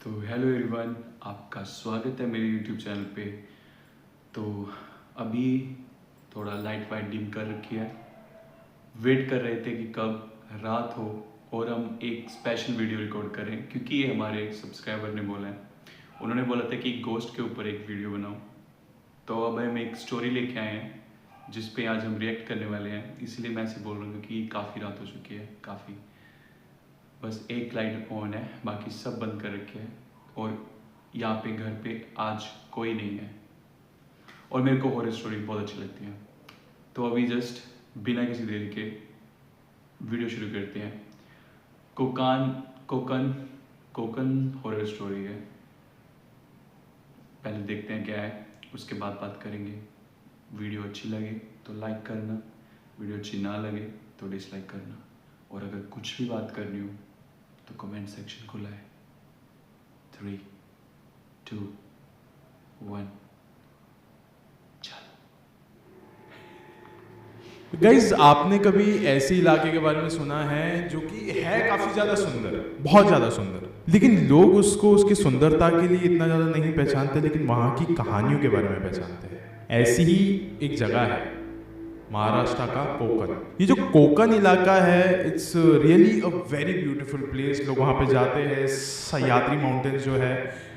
तो hello everyone, आपका स्वागत है मेरे यूट्यूब चैनल पे। तो अभी थोड़ा लाइट वाइट डिम कर रखी है, वेट कर रहे थे कि कब रात हो और हम एक स्पेशल वीडियो रिकॉर्ड करें, क्योंकि ये हमारे सब्सक्राइबर ने बोला है। उन्होंने बोला था कि गोस्ट के ऊपर एक वीडियो बनाओ। तो अब हम एक स्टोरी लेके आए हैं जिस पे आज हम रिएक्ट करने वाले हैं। इसलिए मैं ऐसे बोल रहा हूँ क्योंकि काफ़ी रात हो चुकी है, काफ़ी। बस एक लाइट ऑन है, बाकी सब बंद कर रखे हैं और यहाँ पे घर पे आज कोई नहीं है। और मेरे को हॉरर स्टोरी बहुत अच्छी लगती है। तो अभी जस्ट बिना किसी देरी के वीडियो शुरू करते हैं। कोकन हॉरर स्टोरी है। पहले देखते हैं क्या है, उसके बाद बात करेंगे। वीडियो अच्छी लगे तो लाइक करना, वीडियो अच्छी ना लगे तो डिसलाइक करना, और अगर कुछ भी बात करनी हो तो कमेंट सेक्शन खुला है। 3, 2, 1 गाइज, आपने कभी ऐसे इलाके के बारे में सुना है जो कि है काफी ज्यादा सुंदर, बहुत ज्यादा सुंदर, लेकिन लोग उसको उसकी सुंदरता के लिए इतना ज्यादा नहीं पहचानते, लेकिन वहां की कहानियों के बारे में पहचानते हैं। ऐसी ही एक जगह है महाराष्ट्र का कोकन। ये जो कोकन इलाका है, it's really a very beautiful place. लोग वहाँ पे जाते हैं, सह्याद्री माउंटेन्स जो है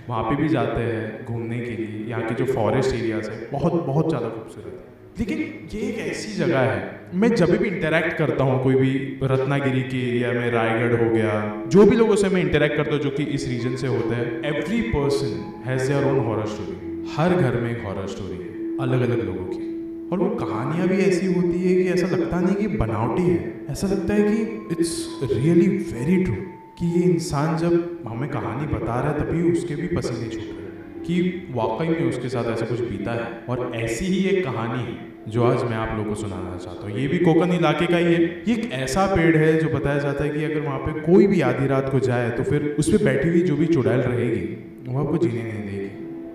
वहाँ पे भी जाते हैं घूमने के लिए। यहाँ के जो फॉरेस्ट एरियाज है बहुत बहुत ज़्यादा खूबसूरत है। लेकिन ये एक ऐसी जगह है, मैं जब भी इंटरेक्ट करता हूँ कोई भी रत्नागिरी के एरिया में, रायगढ़ हो गया, जो भी लोगों से मैं इंटरेक्ट करता हूँ जो कि इस रीजन से होते हैं, every person has their own horror story. हर घर में एक हॉरर स्टोरी है अलग अलग लोगों की, और वो कहानियाँ भी ऐसी होती है कि ऐसा लगता नहीं कि बनावटी है, ऐसा लगता है कि इट्स रियली वेरी ट्रू, कि ये इंसान जब हमें कहानी बता रहा है तभी उसके भी पसीने छूट रहे हैं कि वाकई में उसके साथ ऐसा कुछ बीता है। और ऐसी ही एक कहानी है जो आज मैं आप लोगों को सुनाना चाहता हूँ। ये भी कोकन इलाके का ही है। ये एक ऐसा पेड़ है जो बताया जाता है कि अगर वहाँ पे कोई भी आधी रात को जाए तो फिर उस पर बैठी हुई जो भी चुड़ैल रहेगी वो आपको जीने नहीं देगी,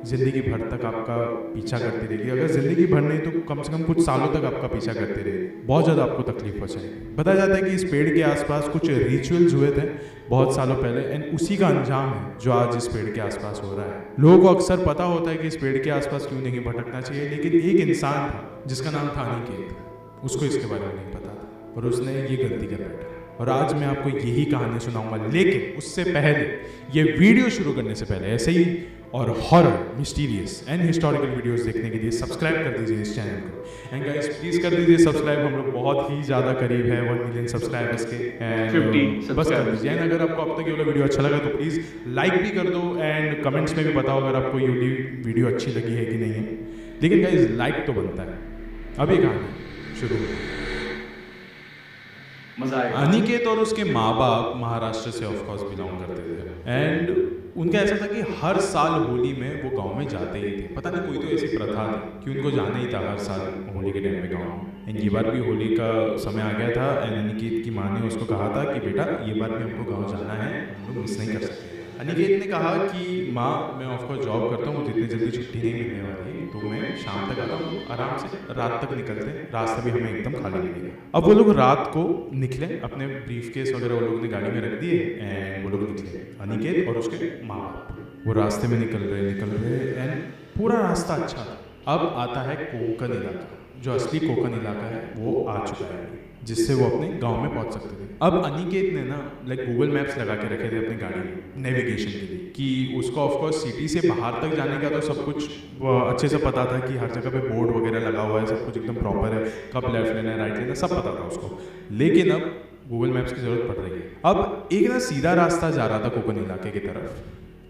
जिंदगी भर तक आपका पीछा करती रहेगी। अगर जिंदगी भर नहीं तो कम से कम कुछ सालों तक आपका पीछा करती रहेगी, बहुत ज़्यादा आपको तकलीफ पहुंचाएगी। बताया जाता है कि इस पेड़ के आसपास कुछ रिचुअल्स हुए थे बहुत सालों पहले, एंड उसी का अंजाम है जो आज इस पेड़ के आसपास हो रहा है। लोगों को अक्सर पता होता है कि इस पेड़ के आसपास क्यों नहीं भटकना चाहिए, लेकिन एक इंसान था जिसका नाम था अनिकेत, उसको इसके बारे में नहीं पता था और उसने ये गलती कर बैठा। और आज मैं आपको यही कहानी सुनाऊंगा, लेकिन उससे पहले, ये वीडियो शुरू करने से पहले, ऐसे ही और horror, mysterious and historical videos देखने के लिए सब्सक्राइब कर दीजिए इस चैनल को। एंड गाइस प्लीज कर दीजिए सब्सक्राइब, हम लोग बहुत ही ज़्यादा करीब है 1 मिलियन सब्सक्राइबर्स के। एंड बस कर दीजिए। एंड अगर आपको अब तक ये वाला वीडियो अच्छा लगा तो प्लीज़ लाइक भी कर दो, एंड कमेंट्स में भी बताओ अगर आपको ये वीडियो अच्छी लगी है कि नहीं है। लेकिन गाइस लाइक तो बनता है। अभी कहानी शुरू हो। मजा आएगा। अनिकेत और उसके माँ बाप महाराष्ट्र से ऑफ कोर्स बिलोंग करते थे, एंड उनका ऐसा था कि हर साल होली में वो गांव में जाते ही थे। पता नहीं कोई तो ऐसी प्रथा थी कि उनको जाना ही था हर साल होली के टाइम में गांव में। एंड ये बार भी होली का समय आ गया था, एंड अनिकेत की माँ ने उसको कहा था कि बेटा ये बार भी हमको गाँव जाना है, हम लोग मिस नहीं कर सकते। अनिकेत ने कहा कि माँ मैं ऑफकोर्स जॉब करता हूँ, मुझे इतनी जल्दी छुट्टी नहीं मिलने वाली है, तो मैं शाम तक आता हूँ, आराम से रात तक निकलते हैं, रास्ता भी हमें एकदम खाली मिलेगा। अब वो लोग रात को निकले, अपने ब्रीफकेस वगैरह वो लोगों ने गाड़ी में रख दिए, एंड वो लोग निकले, अनिकेत और उसके माँ बाप। वो रास्ते में निकल रहे एंड पूरा रास्ता अच्छा था। अब आता है कोकन इलाका, जो असली कोकन इलाका है वो आ चुका है, जिससे वो अपने गांव में पहुंच सकते थे। अब अनिकेत ने ना गूगल मैप्स लगा के रखे थे अपनी गाड़ी में नेविगेशन के लिए, कि उसको ऑफकोर्स सिटी से बाहर तक जाने का तो सब कुछ अच्छे से पता था कि हर जगह पे बोर्ड वगैरह लगा हुआ है, सब कुछ एकदम प्रॉपर है, कब लेफ्ट लेना है राइट लेना सब पता था उसको। लेकिन अब गूगल मैप्स की जरूरत पड़ रही है। अब एक ना सीधा रास्ता जा रहा था कोकन इलाके की तरफ,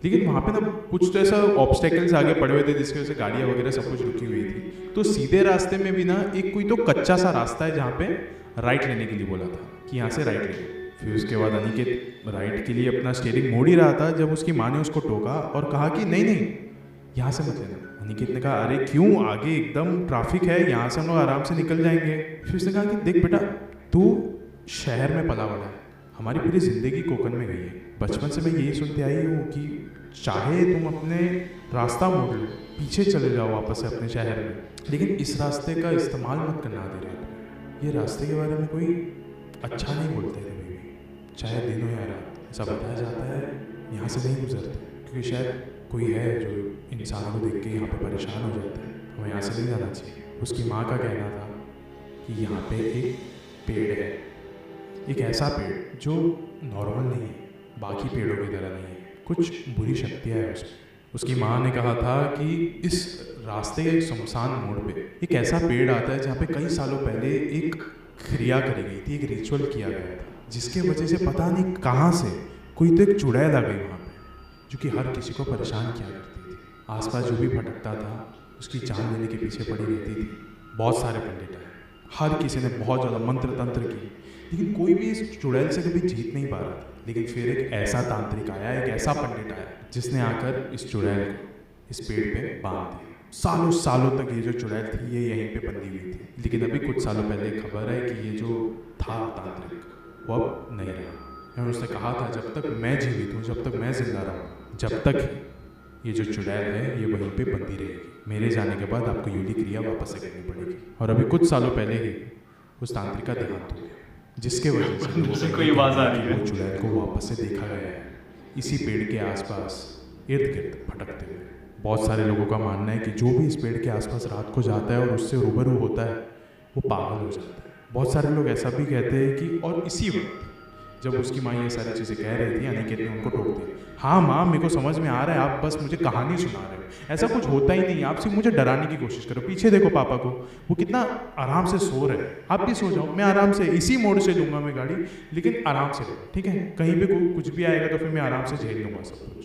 लेकिन वहाँ पे ना कुछ तो ऐसा ऑब्स्टेकल्स आगे पड़े हुए थे जिसकी वजह से गाड़ियाँ वगैरह सब कुछ रुकी हुई थी। तो सीधे रास्ते में भी ना एक कोई तो कच्चा सा रास्ता है जहाँ पे राइट लेने के लिए बोला था कि यहाँ से राइट ले। फिर उसके बाद अनिकेत राइट के लिए अपना स्टीयरिंग मोड़ ही रहा था जब उसकी माँ ने उसको टोका और कहा कि नहीं नहीं यहाँ से मत लेना। अनिकेत ने कहा अरे क्यों, आगे एकदम ट्रैफिक है, यहाँ से हम लोग आराम से निकल जाएंगे। फिर उसने कहा कि देख बेटा, तू शहर में पला बड़ा है, हमारी पूरी ज़िंदगी कोकन में गई है, बचपन से मैं यही सुनते आई हूँ कि चाहे तुम अपने रास्ता मोड़ लो, पीछे चले जाओ वापस से अपने शहर में, लेकिन इस रास्ते का इस्तेमाल मत करना दे रहे। ये रास्ते के बारे में कोई अच्छा नहीं बोलते कभी भी, चाहे दिन हो या रात। ऐसा बताया जाता है यहाँ से नहीं गुजरते, क्योंकि शायद कोई है जो इंसान को देख के यहाँ पे परेशान हो जाता है, हमें यहाँ से नहीं जाना चाहिए। उसकी माँ का कहना था कि यहाँ पे एक पेड़ है, एक ऐसा पेड़ जो नॉर्मल नहीं है, बाकी पेड़ों की तरह नहीं है, कुछ बुरी शक्तियाँ हैं उसमें। उसकी माँ ने कहा था कि इस रास्ते के एक सुनसान मोड़ पे एक ऐसा पेड़ आता है जहाँ पे कई सालों पहले एक क्रिया करी गई थी, एक रिचुअल किया गया था, जिसके वजह से पता नहीं कहाँ से कोई तो एक चुड़ैल आ गई वहाँ पे, जो कि हर किसी को परेशान किया करती थी। आसपास जो भी भटकता था उसकी जान लेने के पीछे पड़ी रहती थी। बहुत सारे पंडित आए, हर किसी ने बहुत ज़्यादा मंत्र तंत्र किए, लेकिन कोई भी इस चुड़ैल से कभी जीत नहीं पा रहा था। लेकिन फिर एक ऐसा तांत्रिक आया, एक ऐसा पंडित आया, जिसने आकर इस चुड़ैल को इस पेड़ पे बांध दिया। सालों सालों तक ये जो चुड़ैल थी ये यहीं पे बंधी हुई थी, लेकिन अभी कुछ सालों पहले खबर है कि ये जो था तांत्रिक वो अब नहीं रहा। और उसने कहा था जब तक मैं जीवित हूँ, जब तक मैं जिंदा रहूँ, जब तक ये जो चुड़ैल है ये वहीं पे बंधी रहेगी। मेरे जाने के बाद आपको यूली क्रिया वापस से करनी पड़ेगी। और अभी कुछ सालों पहले ही उस तांत्रिक का देहांत हो गया, जिसके वजह से कोई आवाज आ रही है। वो चुड़ैल को वापस से देखा गया है इसी पेड़ के आसपास इर्द गिर्द भटकते हुए। बहुत सारे लोगों का मानना है कि जो भी इस पेड़ के आसपास रात को जाता है और उससे रूबरू होता है वो पागल हो जाता है। बहुत सारे लोग ऐसा भी कहते हैं कि और इसी वक्त जब उसकी माँ ये सारी चीज़ें कह रही थी, अनिकेत ने उनको टोक दिया, हाँ माँ मेरे को समझ में आ रहा है, आप बस मुझे कहानी सुना रहे हो, ऐसा कुछ होता ही नहीं, आप सिर्फ मुझे डराने की कोशिश करो। पीछे देखो पापा को, वो कितना आराम से सो रहे हैं, आप भी सो जाओ, मैं आराम से इसी मोड़ से लूँगा मैं गाड़ी, लेकिन आराम से लो, ठीक है? कहीं पे कुछ भी आएगा तो फिर मैं आराम से झेल लूँगा सब कुछ,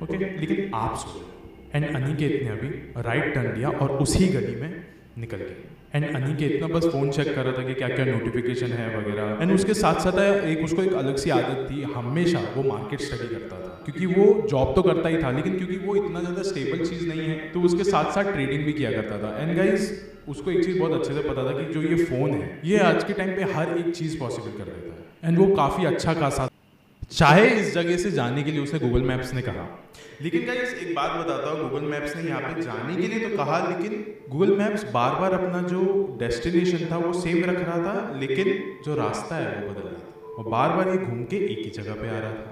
ओके? लेकिन आप सो जाओ। एंड अनिकेत ने अभी राइट टर्न लिया और उसी गली में निकल गए। एंड अनिकेत ना बस फ़ोन चेक कर रहा था कि क्या क्या नोटिफिकेशन है वगैरह। एंड उसके साथ साथ एक उसको एक अलग सी आदत थी, हमेशा वो मार्केट स्टडी करता था, क्योंकि वो जॉब तो करता ही था, लेकिन क्योंकि वो इतना ज़्यादा स्टेबल चीज़ नहीं है तो उसके साथ साथ ट्रेडिंग भी किया करता था। एंड गाइस उसको एक चीज़ बहुत अच्छे से पता था कि जो ये फ़ोन है ये आज के टाइम पे हर एक चीज़ पॉसिबल कर देता है। एंड वो काफ़ी अच्छा खासा चाहे इस जगह से जाने के लिए उसने गूगल मैप्स ने कहा, लेकिन गाइस एक बात बताता हूँ, गूगल मैप्स ने यहाँ पे जाने के लिए तो कहा, लेकिन गूगल मैप्स बार बार अपना जो डेस्टिनेशन था वो सेम रख रहा था, लेकिन जो रास्ता है वो बदल रहा था और बार बार ये घूम के एक ही जगह पे आ रहा था।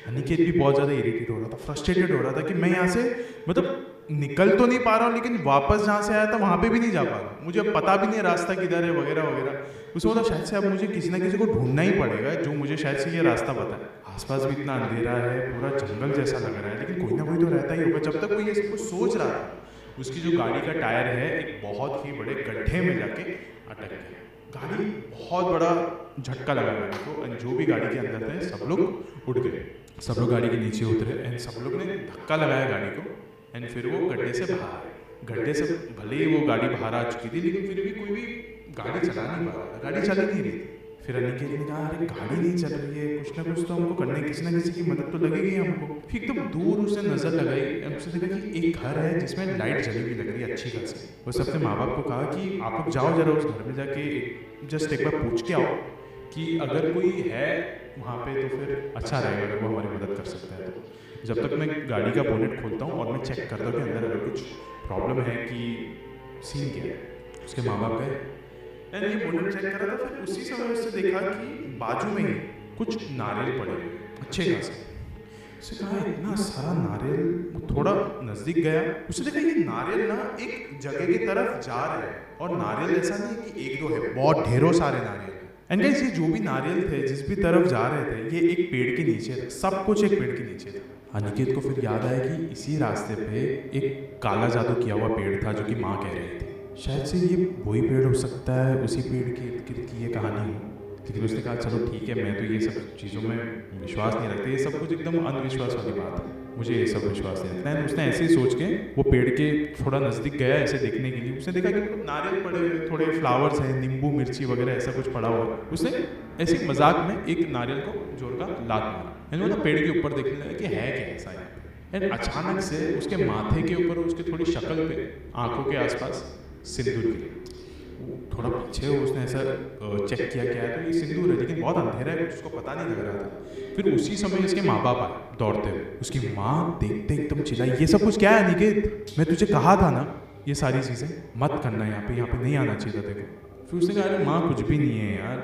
अनिकेत भी बहुत ज़्यादा इरिटेट हो रहा था, फ्रस्ट्रेटेड हो रहा था कि मैं यहाँ से मतलब निकल तो नहीं पा रहा हूँ, लेकिन वापस जहाँ से आया था वहाँ पे भी नहीं जा पा रहा, मुझे अब पता भी नहीं रास्ता किधर है वगैरह वगैरह। उसने बोला शायद से अब मुझे किसी ना किसी को ढूंढना ही पड़ेगा जो मुझे शायद से ये रास्ता बताए। आसपास भी इतना अंधेरा है, पूरा जंगल जैसा लग रहा है, लेकिन कोई ना कोई तो रहता ही होगा। जब तक कोई ये सब कुछ सोच रहा था, उसकी जो गाड़ी का टायर है एक बहुत ही बड़े गड्ढे में जाके अटक गया। गाड़ी बहुत बड़ा झटका लगा गाड़ी को, जो भी गाड़ी के अंदर थे सब लोग उठ गए, सब लोग गाड़ी के नीचे उतरे एंड सब लोग ने धक्का लगाया गाड़ी को एंड फिर वो गड्ढे से बाहर आए। गड्ढे से भले ही वो गाड़ी बाहर आ चुकी थी, लेकिन फिर भी कोई भी गाड़ी चला नहीं पा रहा था, गाड़ी चल नहीं रही थी। फिर अनिकेत ने कहा अरे गाड़ी नहीं चल रही है, कुछ ना कुछ तो हमको करने, किसी ना किसी की मदद तो लगेगी हमको। फिर एकदम दूर उसने नजर लगाई, उसने देखा कि एक घर है जिसमें लाइट जली हुई लग रही है अच्छी खासी। उसने अपने माँ बाप को कहा कि आप लोग जाओ जरा उस घर में जाके जस्ट एक बार पूछ के आओ कि अगर कोई है वहाँ पे तो फिर अच्छा रहेगा, अगर वो हमारी मदद कर सकता है तो। जब तक मैं गाड़ी का बोनेट खोलता हूँ और मैं चेक करता हूँ कि अंदर अगर कुछ प्रॉब्लम है कि सीन क्या है। उसके माँ बाप गए एंड ये बोनेट चेक कर रहा था, फिर उसी समय उसने देखा कि बाजू में ही कुछ नारियल पड़े अच्छे खासे। उसने कहा इतना सारा नारियल, वो थोड़ा नज़दीक गया, उसने देखा ये नारियल ना एक जगह की तरफ जा रहे हैं और नारियल ऐसा नहीं कि एक दो है, बहुत ढेरों सारे नारियल। एंड गाइस ये जो भी नारियल थे जिस भी तरफ जा रहे थे ये एक पेड़ के नीचे थे, सब कुछ एक पेड़ के नीचे था। अनिकेत को फिर याद आया कि इसी रास्ते पे एक काला जादू किया हुआ पेड़ था जो कि माँ कह रही थी, शायद से ये वही पेड़ हो सकता है, उसी पेड़ की इर्द गिर्द की ये कहानी हो। लेकिन उसने कहा चलो ठीक है, मैं तो ये सब चीज़ों में विश्वास नहीं रखता, ये सब कुछ एकदम अंधविश्वास वाली बात है, मुझे ये सब विश्वास नहीं रखता है। उसने ऐसे ही सोच के वो पेड़ के थोड़ा नज़दीक गया ऐसे देखने के लिए। उसने देखा कि नारियल पड़े हुए, थोड़े फ्लावर्स हैं, नींबू मिर्ची वगैरह ऐसा कुछ पड़ा हुआ। उसने ऐसे मजाक में एक नारियल को जोर का लात मारा, यानी वो पेड़ के ऊपर देखने लगा कि है क्या ऐसा है। एंड अचानक से उसके माथे के ऊपर, उसके थोड़ी शक्ल पे, आंखों के आसपास सिंदूर गिरा। थोड़ा पीछे उसने ऐसा चेक किया क्या है तो ये सिंदूर है, लेकिन बहुत अंधेरा है, उसको पता नहीं लग रहा था। फिर उसी समय इसके माँ बाप आए दौड़ते हुए। उसकी माँ देखते एकदम चिल्लाई, ये सब कुछ क्या है अनिकेत, मैं तुझे कहा था ना ये सारी चीज़ें मत करना, यहाँ पे नहीं आना चाहिए था देखो। फिर उसने कहा अरे माँ कुछ भी नहीं है यार,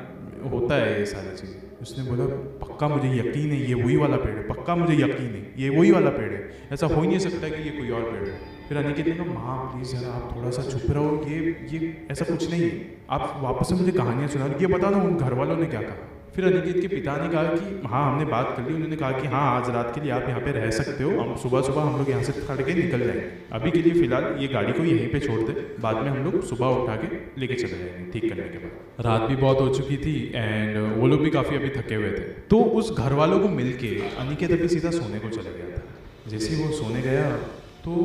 होता है ये सारी चीज़ें। उसने बोला पक्का मुझे यकीन है ये वही वाला पेड़ है, पक्का मुझे यकीन है ये वही वाला पेड़ है, ऐसा हो ही नहीं सकता कि ये कोई और पेड़ है। फिर अनिकेत ने कहा माँ प्लीज़ यार आप थोड़ा सा चुप रहो, ये ऐसा कुछ नहीं है, आप वापस से मुझे कहानियाँ सुना, ये बता दो उन घर वालों ने क्या कहा। फिर अनिकेत के पिता ने कहा कि हाँ हमने बात कर ली, उन्होंने कहा कि हाँ आज रात के लिए आप यहाँ पे रह सकते हो, हम सुबह सुबह हम लोग यहाँ से खड़ के निकल जाएंगे, अभी के लिए फिलहाल ये गाड़ी को यहीं पे छोड़ दे, बाद में हम लोग सुबह उठा के लेके चले जाएंगे ठीक करने के बाद। रात भी बहुत हो चुकी थी एंड वो लोग भी काफ़ी अभी थके हुए थे, तो उस घर वालों को मिल के अनिकेत अभी सीधा सोने को चले गया था। जैसे ही वो सोने गया तो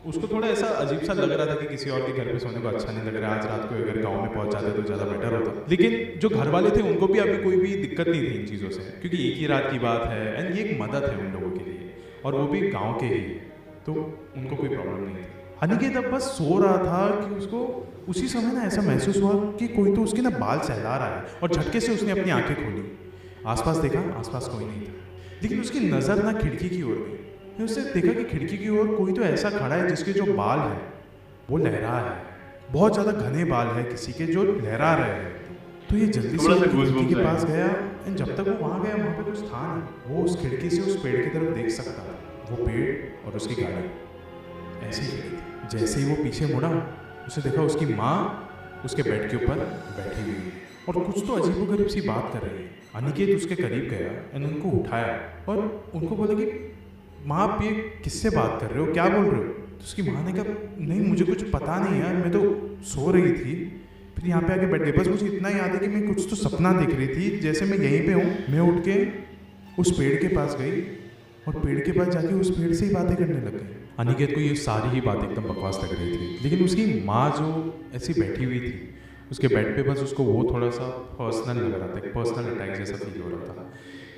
उसको थोड़ा ऐसा अजीब सा लग रहा था कि किसी और के घर पे सोने को अच्छा नहीं लग रहा है, आज रात को अगर गांव में पहुंच जाते तो ज़्यादा बेटर होता। लेकिन जो घर वाले थे उनको भी अभी कोई भी दिक्कत नहीं थी इन चीज़ों से, क्योंकि एक ही रात की बात है एंड ये एक मदद है उन लोगों के लिए, और वो भी गाँव के ही, तो उनको कोई प्रॉब्लम नहीं थी। अनिकेत अब बस सो रहा था कि उसको उसी समय ना ऐसा महसूस हुआ कि कोई तो उसके ना बाल सहला रहा है, और झटके से उसने अपनी आंखें खोली, आसपास देखा, आसपास कोई नहीं था, लेकिन उसकी नज़र ना खिड़की की ओर गई। फिर उसने देखा कि खिड़की की ओर कोई तो ऐसा खड़ा है जिसके जो बाल है वो लहरा है, बहुत ज़्यादा घने बाल है किसी के जो लहरा रहे हैं। तो ये जल्दी से खिड़की के पास गया एंड जब तक वो वहाँ गया वहाँ पे कुछ था नहीं, वो उस खिड़की से उस पेड़ की तरफ देख सकता था, वो पेड़ और उसकी गाड़ी ऐसी ही खड़ी थी। जैसे ही वो पीछे मुड़ा उसे देखा उसकी माँ उसके बेड के ऊपर बैठी हुई है और कुछ तो अजीबोगरीब सी बात कर रही है। अनिकेत उसके करीब गया एंड उनको उठाया और उनको बोला कि माँ आप ये किससे बात कर रहे हो, क्या बोल रहे हो? तो उसकी माँ ने कहा नहीं मुझे कुछ पता नहीं यार, मैं तो सो रही थी, फिर यहाँ पे आके बैठ गई, बस मुझे इतना याद है कि मैं कुछ तो सपना देख रही थी, जैसे मैं यहीं पे हूँ, मैं उठ के उस पेड़ के पास गई और पेड़ के पास जाके उस पेड़ से ही बातें करने लग गई। अनिकेत को ये सारी ही बातें एकदम बकवास लग रही थी, लेकिन उसकी माँ जो ऐसी बैठी हुई थी उसके बेड पे, बस उसको वो थोड़ा सा पर्सनल लग रहा था, एक पर्सनल अटैक जैसा फील हो रहा था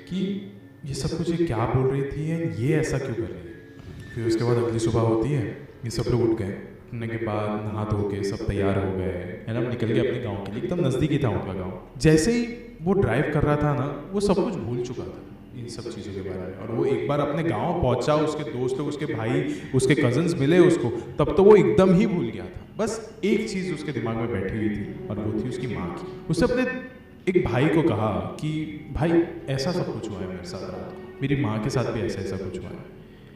कि ये सब कुछ ये क्या बोल रही थी है, ये ऐसा क्यों कर रही है। फिर उसके बाद अगली सुबह होती है, ये सब लोग उठ गए, उठने के बाद नहा धो के सब तैयार हो गए है ना, निकल गए अपने गांव के लिए, एकदम नज़दीक ही था उनका गांव। जैसे ही वो ड्राइव कर रहा था ना, वो सब कुछ भूल चुका था इन सब चीज़ों के बारे में, और वो एक बार अपने गांव पहुंचा, उसके दोस्त लोग, उसके भाई, उसके कजन्स मिले उसको, तब तो वो एकदम ही भूल गया था। बस एक चीज़ उसके दिमाग में बैठी हुई थी और वो थी उसकी माँ की। उसने अपने एक भाई को कहा कि भाई ऐसा सब कुछ हुआ है मेरे साथ रात को, मेरी माँ के साथ भी ऐसा ऐसा कुछ हुआ है।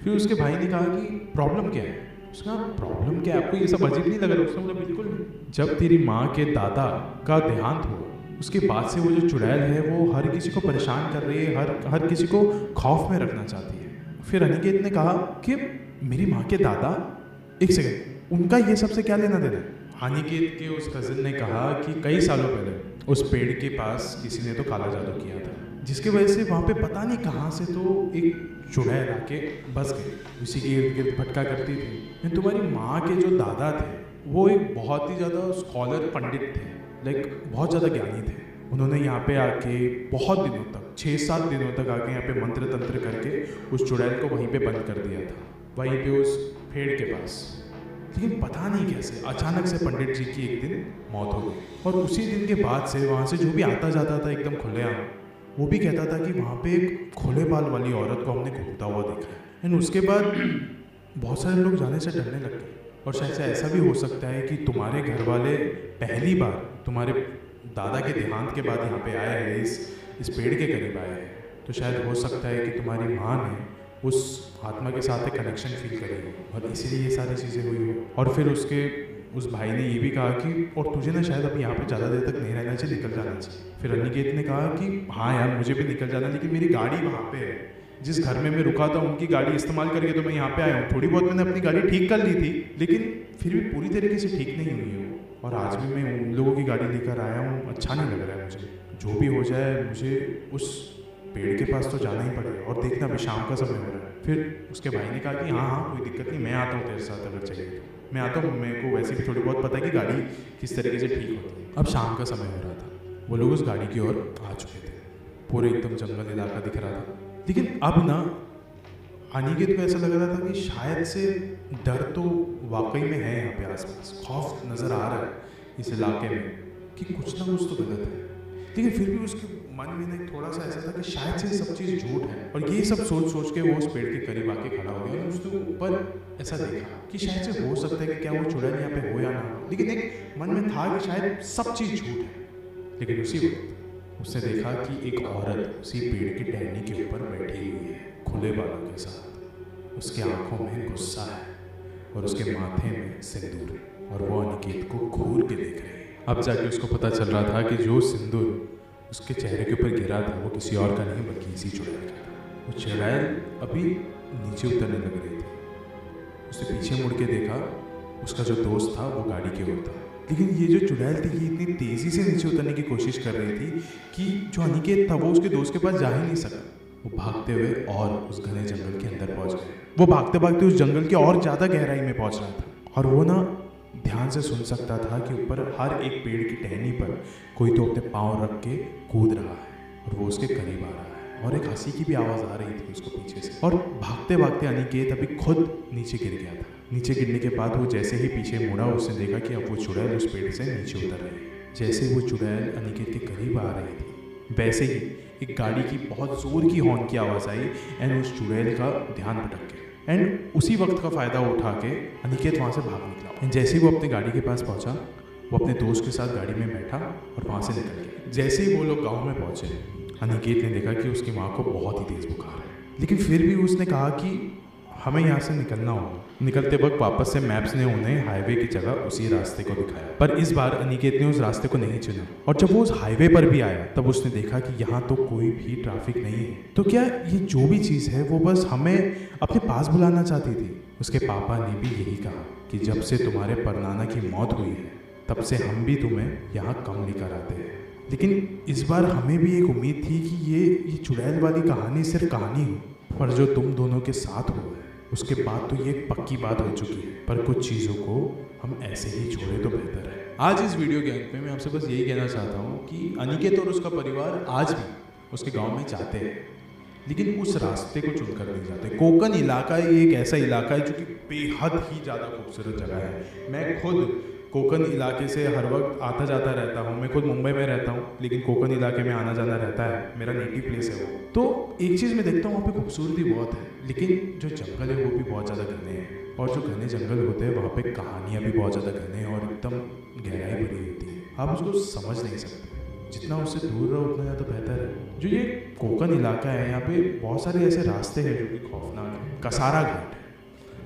फिर उसके भाई ने कहा कि प्रॉब्लम क्या है? उसका प्रॉब्लम क्या है, आपको ये सब अजीब नहीं लग रहा? उसने बोला बिल्कुल नहीं, जब तेरी माँ के दादा का देहांत हुआ उसके बाद से वो जो चुड़ैल है वो हर किसी को परेशान कर रही है, हर किसी को खौफ में रखना चाहती है। फिर अनिकेत ने कहा कि मेरी माँ के दादा, एक सेकेंड, उनका ये सबसे क्या लेना देना है? अनिकेत के उस कजिन ने कहा कि कई सालों पहले उस पेड़ के पास किसी ने तो काला जादू किया था, जिसकी वजह से वहाँ पे पता नहीं कहाँ से तो एक चुड़ैल आके बस गई, उसी के इर्द गिर्द भटका करती थी। तुम्हारी माँ के जो दादा थे वो एक बहुत ही ज़्यादा स्कॉलर पंडित थे, लाइक बहुत ज़्यादा ज्ञानी थे। उन्होंने यहाँ पे आके बहुत दिनों तक, 6-7 दिनों तक आके यहाँ पे मंत्र तंत्र करके उस चुड़ैल को वहीं पे बंद कर दिया था, वहीं पे उस पेड़ के पास। लेकिन पता नहीं कैसे अचानक से पंडित जी की एक दिन मौत हो गई, और उसी दिन के बाद से वहाँ से जो भी आता जाता था एकदम खुलेआम, वो भी कहता था कि वहाँ पे एक खुले बाल वाली औरत को हमने घूमता हुआ देखा है। एंड उसके बाद बहुत सारे लोग जाने से डरने लग गए, और शायद से ऐसा भी हो सकता है कि तुम्हारे घर वाले पहली बार तुम्हारे दादा के देहांत के बाद यहाँ पे आए हैं, इस पेड़ के करीब आए हैं, तो शायद हो सकता है कि तुम्हारी माँ ने उस आत्मा के साथ एक कनेक्शन फील करी हो और इसीलिए ये सारी चीज़ें हुई हो। और फिर उस भाई ने ये भी कहा कि और तुझे ना शायद अभी यहाँ पे ज़्यादा देर तक नहीं रहना चाहिए, निकल जाना चाहिए। फिर अनिकेत ने कहा कि हाँ यार मुझे भी निकल जाना, लेकिन मेरी गाड़ी वहाँ पे है, जिस घर में मैं रुका था उनकी गाड़ी इस्तेमाल करके तो मैं यहाँ पे आया हूँ। थोड़ी बहुत मैंने अपनी गाड़ी ठीक कर ली थी, लेकिन फिर भी पूरी तरीके से ठीक नहीं हुई है, और आज भी मैं उन लोगों की गाड़ी लेकर आया हूँ, अच्छा नहीं लग रहा है मुझे। जो भी हो जाए मुझे उस पेड़ के पास तो जाना ही पड़ेगा, और देखना अभी शाम का समय हो रहा है। फिर उसके भाई ने कहा कि हाँ हाँ कोई दिक्कत नहीं, मैं आता हूँ तेरे साथ अगर चाहिए तो, मैं आता हूँ, मेरे को वैसे भी थोड़ी बहुत पता है कि गाड़ी किस तरीके से ठीक होती है। अब शाम का समय हो रहा था, वो लोग उस गाड़ी की ओर आ चुके थे, पूरे एकदम जंगल इलाका दिख रहा था। लेकिन अब ना अनिकेत को ऐसा लग रहा था कि शायद से डर तो वाकई में है यहाँ पे आसपास, खौफ नज़र आ रहा है इस इलाके में कि कुछ ना कुछ तो गलत है। लेकिन फिर भी उसके मन में ना थोड़ा सा ऐसा था कि शायद से सब चीज़ झूठ है, और ये सब सोच के वो उस पेड़ के करीब आके खड़ा हो गया और उसके ऊपर ऐसा देखा कि शायद से हो सकता है कि क्या वो चुड़ैल यहाँ पे हो या ना हो, लेकिन एक मन में था कि शायद सब चीज़ झूठ है। लेकिन उसी वक्त उसने देखा कि एक औरत उसी पेड़ की टहनी के ऊपर बैठी हुई है, खुले बालों के साथ। उसके आंखों में गुस्सा है और उसके माथे में सिंदूर है और वो अनिकेत को घूर के देख रही है। अब जाके उसको पता चल रहा था कि जो सिंदूर उसके चेहरे के ऊपर गिरा था वो किसी और का नहीं बल्कि इसी चुड़ैल का था। वो चुड़ैल अभी नीचे उतरने लग रही थी। उसने पीछे मुड़ के देखा, उसका जो दोस्त था वो गाड़ी के ओर था, लेकिन ये जो चुड़ैल थी ये इतनी तेजी से नीचे उतरने की कोशिश कर रही थी कि जो अनिकेत था वो उसके दोस्त के पास जा ही नहीं सका। वो भागते हुए और उस घने जंगल के अंदर पहुंच गए। वो भागते भागते उस जंगल के और ज्यादा गहराई में पहुंच रहा था और वो ना ध्यान से सुन सकता था कि ऊपर हर एक पेड़ की टहनी पर कोई तो अपने पाँव रख के कूद रहा है और वो उसके करीब आ रहा है और एक हंसी की भी आवाज़ आ रही थी उसको पीछे से। और भागते भागते अनिकेत अभी खुद नीचे गिर गया था। नीचे गिरने के बाद वो जैसे ही पीछे मुड़ा उसने देखा कि अब वो चुड़ैल उस पेड़ से नीचे उतर रही है। जैसे वो चुड़ैल अनिकेत के करीब आ रही थी वैसे ही एक गाड़ी की बहुत जोर की हॉर्न की आवाज़ आई एंड उस चुड़ैल का ध्यान भटक गया एंड उसी वक्त का फ़ायदा उठा के अनिकेत वहाँ से भाग निकला। एंड जैसे ही वो अपनी गाड़ी के पास पहुँचा वो अपने दोस्त के साथ गाड़ी में बैठा और वहाँ से निकल गया। जैसे ही वो लोग गाँव में पहुँचे अनिकेत ने देखा कि उसकी माँ को बहुत ही तेज़ बुखार है, लेकिन फिर भी उसने कहा कि हमें यहाँ से निकलना होगा। निकलते वक्त वापस से मैप्स ने उन्हें हाईवे की जगह उसी रास्ते को दिखाया, पर इस बार अनिकेत ने उस रास्ते को नहीं चुना और जब वो उस हाईवे पर भी आया तब उसने देखा कि यहाँ तो कोई भी ट्रैफिक नहीं है। तो क्या ये जो भी चीज़ है वो बस हमें अपने पास बुलाना चाहती थी? उसके पापा ने भी यही कहा कि जब से तुम्हारे परनाना की मौत हुई है तब से हम भी तुम्हें यहाँ कम लेकर आते हैं। लेकिन इस बार हमें भी एक उम्मीद थी कि ये चुड़ैल वाली कहानी सिर्फ कहानी हो, पर जो तुम दोनों के साथ हुआ है उसके बाद तो ये पक्की बात हो चुकी है। पर कुछ चीज़ों को हम ऐसे ही छोड़े तो बेहतर है। आज इस वीडियो के अंत में मैं आपसे बस यही कहना चाहता हूँ कि अनिकेत और उसका परिवार आज भी उसके गांव में जाते हैं, लेकिन उस रास्ते को चुनकर नहीं जाते। कोकन इलाका एक ऐसा इलाका है जो कि बेहद ही ज़्यादा खूबसूरत जगह है। मैं खुद कोकन इलाके से हर वक्त आता जाता रहता हूँ। मैं खुद मुंबई में रहता हूँ, लेकिन कोकन इलाके में आना जाना रहता है, मेरा नेटिव प्लेस है वो। तो एक चीज़ मैं देखता हूँ वहाँ पे खूबसूरती बहुत है, लेकिन जो जंगल है वो भी बहुत ज़्यादा घने हैं और जो घने जंगल होते हैं वहाँ पे कहानियाँ भी बहुत ज़्यादा घने हैं और एकदम गहराई भरी होती है। आप उसको समझ नहीं सकते, जितना उससे दूर रहो उतना ज़्यादा बेहतर है। जो ये कोकन इलाका है यहाँ पे बहुत सारे ऐसे रास्ते हैं जो कि खौफनाक है। कसारा घाट है,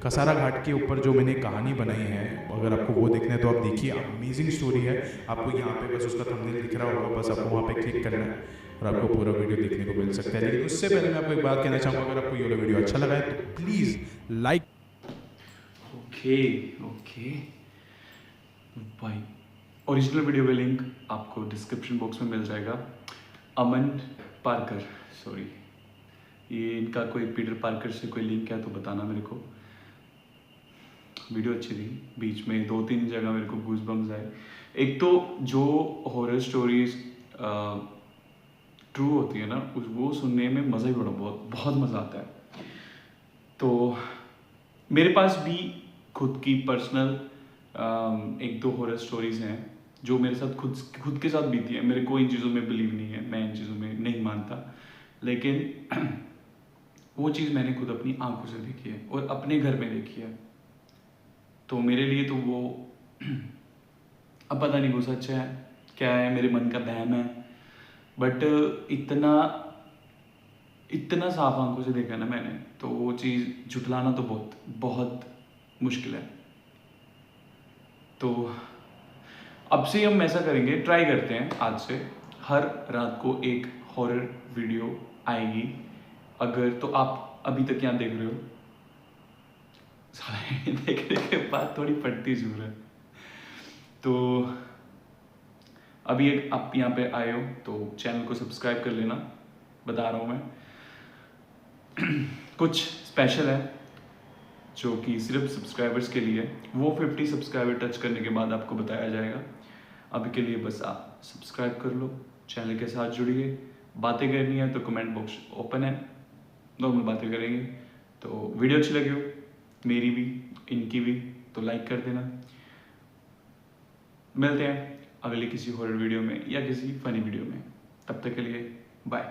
कसारा घाट के ऊपर जो मैंने कहानी बनाई है, अगर आपको वो देखना है तो आप देखिए, अमेजिंग स्टोरी है। आपको यहाँ पे बस उसका थंबनेल दिख रहा होगा, बस आपको वहाँ पे क्लिक करना है और आपको पूरा वीडियो देखने को मिल सकता है। लेकिन उससे पहले मैं आपको एक बात कहना चाहूँगा, अगर आपको ये वीडियो अच्छा लगा है तो प्लीज़ लाइक। ओके भाई, ओरिजिनल वीडियो का लिंक आपको डिस्क्रिप्शन बॉक्स में मिल जाएगा। अमन पार्कर, सॉरी, ये इनका कोई पीटर पार्कर से कोई लिंक है तो बताना मेरे को। वीडियो अच्छी थी, बीच में 2-3 जगह मेरे को गूज़बम्स आए। एक तो जो हॉरर स्टोरीज ट्रू होती है ना, वो सुनने में मज़ा ही बड़ा बहुत मज़ा आता है। तो मेरे पास भी खुद की पर्सनल 1-2 हॉरर स्टोरीज हैं जो मेरे साथ खुद के साथ बीती है। मेरे को इन चीज़ों में बिलीव नहीं है, मैं इन चीज़ों में नहीं मानता, लेकिन वो चीज़ मैंने खुद अपनी आंखों से देखी है और अपने घर में देखी है। तो मेरे लिए तो वो अब पता नहीं वो सच है क्या है, मेरे मन का बहम है, बट इतना साफ आंखों से देखा ना मैंने, तो वो चीज़ झुठलाना तो बहुत मुश्किल है। तो अब से हम ऐसा करेंगे, ट्राई करते हैं आज से हर रात को एक हॉरर वीडियो आएगी। अगर तो आप अभी तक यहाँ देख रहे हो, देखने के बाद थोड़ी पड़ती जरूर है। तो अभी एक आप यहाँ पे आए हो तो चैनल को सब्सक्राइब कर लेना, बता रहा हूँ मैं। कुछ स्पेशल है जो कि सिर्फ सब्सक्राइबर्स के लिए, वो 50 सब्सक्राइबर टच करने के बाद आपको बताया जाएगा। अभी के लिए बस आप सब्सक्राइब कर लो, चैनल के साथ जुड़िए। बातें करनी है तो कमेंट बॉक्स ओपन है, नॉर्मल बातें करेंगे। तो वीडियो अच्छी लगी हो, मेरी भी इनकी भी, तो लाइक कर देना। मिलते हैं अगली किसी हॉरर वीडियो में या किसी फनी वीडियो में, तब तक के लिए बाय।